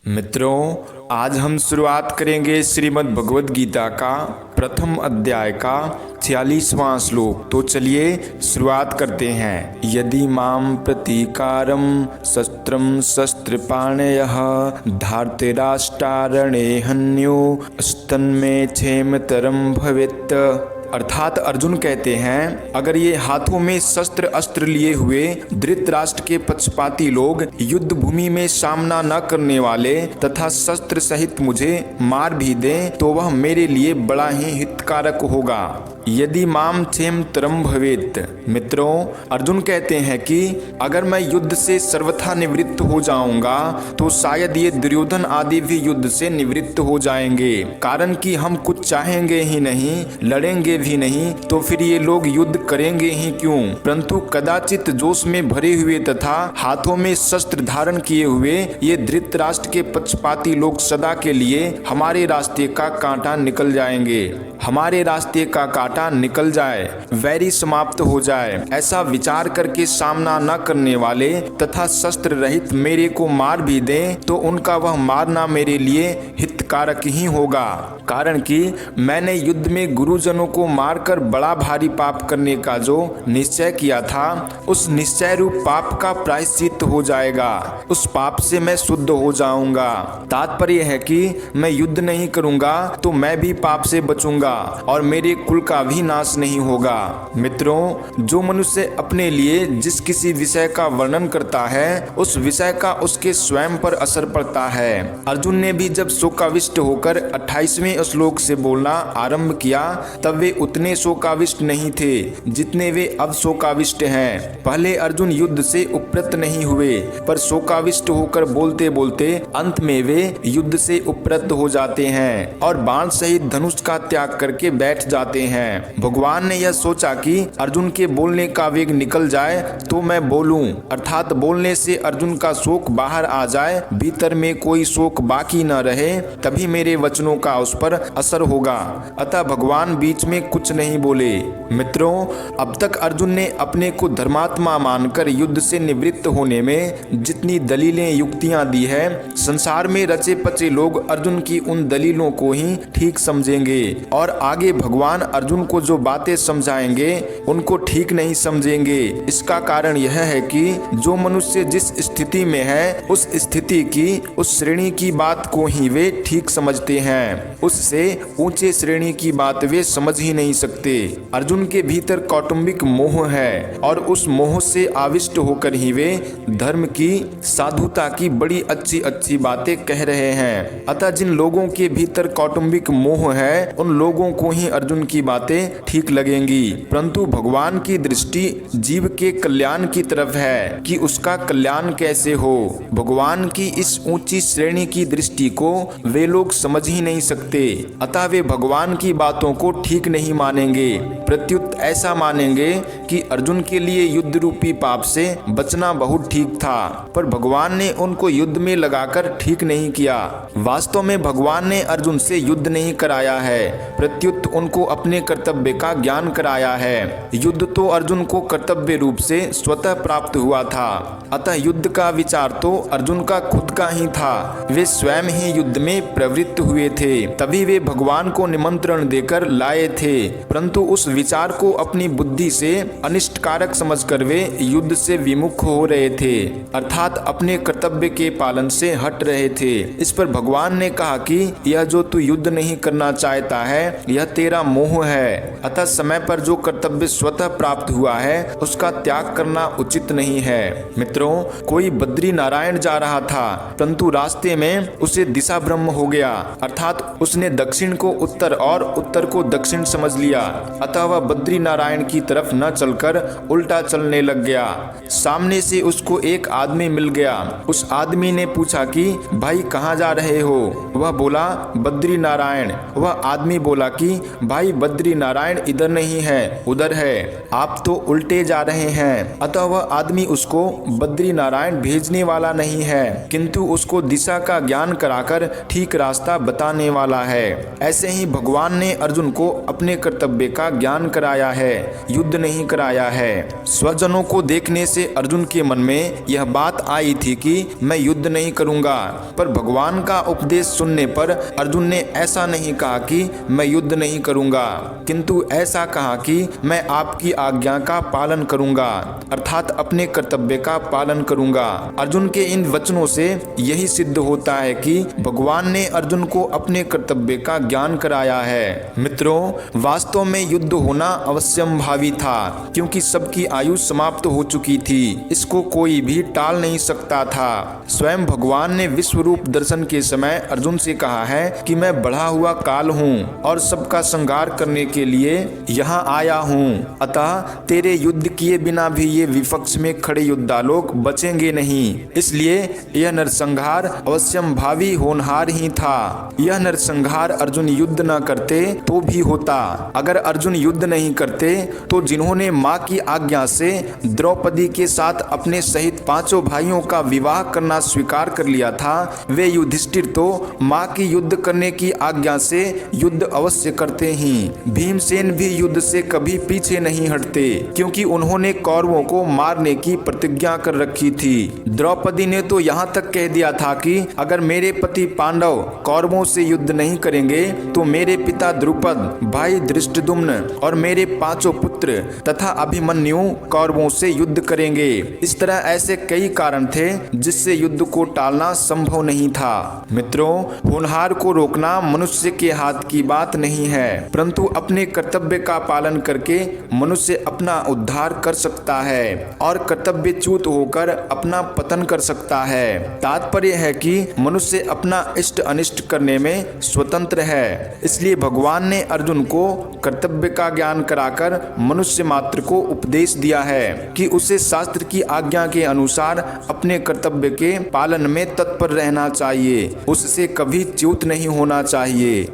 मित्रों, आज हम शुरुआत करेंगे श्रीमद् भगवद गीता का प्रथम अध्याय का 46वां श्लोक। तो चलिए शुरुआत करते हैं। यदि माम प्रतीकारम शस्त्रम शस्त्रपाणयः धार्तराष्ट्रारणे हन्यो स्तन्मे क्षेमतरम भवेत्। अर्थात अर्जुन कहते हैं, अगर ये हाथों में शस्त्र अस्त्र लिए हुए धृतराष्ट्र के पक्षपाती लोग युद्ध भूमि में सामना न करने वाले तथा शस्त्र सहित मुझे मार भी दें तो वह मेरे लिए बड़ा ही हितकारक होगा। यदि माम क्षेम तरम भवेत। मित्रों, अर्जुन कहते हैं कि अगर मैं युद्ध से सर्वथा निवृत्त हो जाऊंगा तो शायद ये दुर्योधन आदि भी युद्ध से निवृत्त हो जाएंगे। कारण कि हम कुछ चाहेंगे ही नहीं, लड़ेंगे भी नहीं, तो फिर ये लोग युद्ध करेंगे ही क्यों। परंतु कदाचित जोश में भरे हुए तथा हाथों में शस्त्र धारण किए हुए ये धृतराष्ट्र के पक्षपाती लोग सदा के लिए हमारे रास्ते का कांटा निकल जाएंगे। हमारे रास्ते का कांटा निकल जाए, वैरी समाप्त हो जाए, ऐसा विचार करके सामना न करने वाले तथा शस्त्र रहित मेरे को मार भी दें तो उनका वह मारना मेरे लिए हितकारक ही होगा। कारण कि मैंने युद्ध में गुरुजनों को मारकर बड़ा भारी पाप करने का जो निश्चय किया था, उस निश्चय रूप पाप का प्रायश्चित हो जाएगा। उस पाप से मैं शुद्ध हो जाऊंगा। तात्पर्य है कि मैं युद्ध नहीं करूंगा तो मैं भी पाप से बचूंगा और मेरे कुल का भी नाश नहीं होगा। मित्रों, जो मनुष्य अपने लिए जिस किसी विषय का वर्णन करता है उस विषय का उसके स्वयं पर असर पड़ता है। अर्जुन ने भी जब शोकाविष्ट होकर 28वें श्लोक से बोलना आरंभ किया तब वे उतने शोकाविष्ट नहीं थे जितने वे अब शोकाविष्ट हैं। पहले अर्जुन युद्ध से उपरत नहीं हुए, पर शोकाविष्ट होकर बोलते बोलते अंत में वे युद्ध से उपरत हो जाते हैं और बाण सहित धनुष का त्याग करके बैठ जाते हैं। भगवान ने यह सोचा कि अर्जुन के बोलने का वेग निकल जाए तो मैं बोलूं, अर्थात बोलने से अर्जुन का शोक बाहर आ जाए, भीतर में कोई शोक बाकी न रहे, तभी मेरे वचनों का उस पर असर होगा। अतः भगवान बीच में कुछ नहीं बोले। मित्रों, अब तक अर्जुन ने अपने को धर्मात्मा मानकर युद्ध से निवृत्त होने में जितनी दलीलें युक्तियां दी है, संसार में रचे पचे लोग अर्जुन की उन दलीलों को ही ठीक समझेंगे और आगे भगवान अर्जुन को जो बातें समझाएंगे उनको ठीक नहीं समझेंगे। इसका कारण यह है कि जो मनुष्य जिस स्थिति में है उस स्थिति की, उस श्रेणी की बात को ही वे ठीक समझते हैं, उससे ऊंचे श्रेणी की बात वे समझ ही नहीं सकते। अर्जुन के भीतर कौटुंबिक मोह है और उस मोह से आविष्ट होकर ही वे धर्म की, साधुता की बड़ी अच्छी अच्छी बातें कह रहे हैं। अतः जिन लोगों के भीतर कौटुंबिक मोह है उन लोगों को ही अर्जुन की बातें ठीक लगेंगी। परंतु भगवान की दृष्टि जीव के कल्याण की तरफ है कि उसका कल्याण कैसे हो। भगवान की इस ऊंची श्रेणी की दृष्टि को वे लोग समझ ही नहीं सकते। अतः वे भगवान की बातों को ठीक नहीं मानेंगे, प्रत्युत ऐसा मानेंगे कि अर्जुन के लिए युद्ध रूपी पाप से बचना बहुत ठीक था, पर भगवान ने उनको युद्ध में लगाकर ठीक नहीं किया। वास्तव में भगवान ने अर्जुन से युद्ध नहीं कराया है, प्रत्युत उनको अपने कर्तव्य का ज्ञान कराया है। युद्ध तो अर्जुन को कर्तव्य रूप से स्वतः प्राप्त हुआ था, अतः युद्ध का विचार तो अर्जुन का खुद का ही था। वे स्वयं ही युद्ध में प्रवृत्त हुए थे, तभी वे भगवान को निमंत्रण देकर लाए थे, परंतु उस विचार को अपनी बुद्धि से अनिष्टकारक समझकर वे युद्ध से विमुख हो रहे थे, अर्थात अपने कर्तव्य के पालन से हट रहे थे। इस पर भगवान ने कहा कि यह जो तू युद्ध नहीं करना चाहता है यह तेरा मोह है, अतः समय पर जो कर्तव्य स्वतः प्राप्त हुआ है उसका त्याग करना उचित नहीं है। मित्रों, कोई बद्री नारायण जा रहा था, परंतु रास्ते में उसे दिशा भ्रम हो गया, अर्थात उसने दक्षिण को उत्तर और उत्तर को दक्षिण समझ लिया, अतः वह बद्री नारायण की तरफ न चलकर उल्टा चलने लग गया। सामने से उसको एक आदमी मिल गया। उस आदमी ने पूछा कि भाई कहाँ जा रहे हो? वह बोला बद्री नारायण। वह आदमी बोला कि भाई बद्री नारायण इधर नहीं है, उधर है, आप तो उल्टे जा रहे हैं। अतः वह आदमी उसको बद्री नारायण भेजने वाला नहीं है, किंतु उसको दिशा का ज्ञान कराकर ठीक रास्ता बताने वाला है। ऐसे ही भगवान ने अर्जुन को अपने कर्तव्य का ज्ञान कराया है, युद्ध नहीं कराया है। स्वजनों को देखने से अर्जुन के मन में यह बात आई थी कि मैं युद्ध नहीं करूंगा, पर भगवान का उपदेश सुनने पर अर्जुन ने ऐसा नहीं कहा कि मैं युद्ध नहीं करूंगा, किंतु ऐसा कहा कि मैं आपकी आज्ञा का पालन करूंगा, अर्थात अपने कर्तव्य का पालन करूंगा। अर्जुन के इन वचनों से यही सिद्ध होता है कि भगवान ने अर्जुन को अपने कर्तव्य का ज्ञान कराया है। मित्रों, वास्तव में युद्ध होना अवश्यंभावी था, क्योंकि सबकी आयु समाप्त हो चुकी थी। इसको कोई भी टाल नहीं सकता था। स्वयं भगवान ने विश्व रूप दर्शन के समय अर्जुन से कहा है कि मैं बढ़ा हुआ काल हूँ और सबका संहार करने के लिए यहाँ आया हूँ। अतः तेरे युद्ध किए बिना भी ये विपक्ष में खड़े योद्धा लोग बचेंगे नहीं। इसलिए यह नरसंहार अवश्यंभावी होनहार ही था। यह नरसंहार अर्जुन युद्ध न करते तो भी होता। अगर अर्जुन युद्ध नहीं करते तो जिन्होंने माँ की आज्ञा से द्रौपदी के साथ अपने सहित पांचों भाइयों का विवाह करना स्वीकार कर लिया था, वे युधिष्ठिर तो माँ की युद्ध करने की आज्ञा से युद्ध अवश्य करते ही। भीमसेन भी युद्ध से कभी पीछे नहीं हटते, क्योंकि उन्होंने कौरवों को मारने की प्रतिज्ञा कर रखी थी। द्रौपदी ने तो यहाँ तक कह दिया था कि अगर मेरे पति पांडव कौरवों से युद्ध नहीं करेंगे तो मेरे पिता द्रुपद, भाई धृष्टद्युम्न और मेरे पांचों पुत्र तथा अभिमन्यु कौरवों से युद्ध करेंगे। इस तरह ऐसे कई कारण थे जिससे युद्ध को टालना संभव नहीं था। मित्रों, होनहार को रोकना मनुष्य के हाथ की बात नहीं है, परंतु अपने कर्तव्य का पालन करके मनुष्य अपना उद्धार कर सकता है और कर्तव्यच्युत होकर अपना पतन कर सकता है। तात्पर्य है कि मनुष्य अपना इष्ट अनिष्ट करने में स्वतंत्र है। इसलिए भगवान ने अर्जुन को कर्तव्य का ज्ञान कराकर मनुष्य मात्र को उपदेश दिया है कि उसे शास्त्र की आज्ञा के अनुसार अपने कर्तव्य के पालन में तत्पर रहना चाहिए, उससे कभी च्युत नहीं होना चाहिए।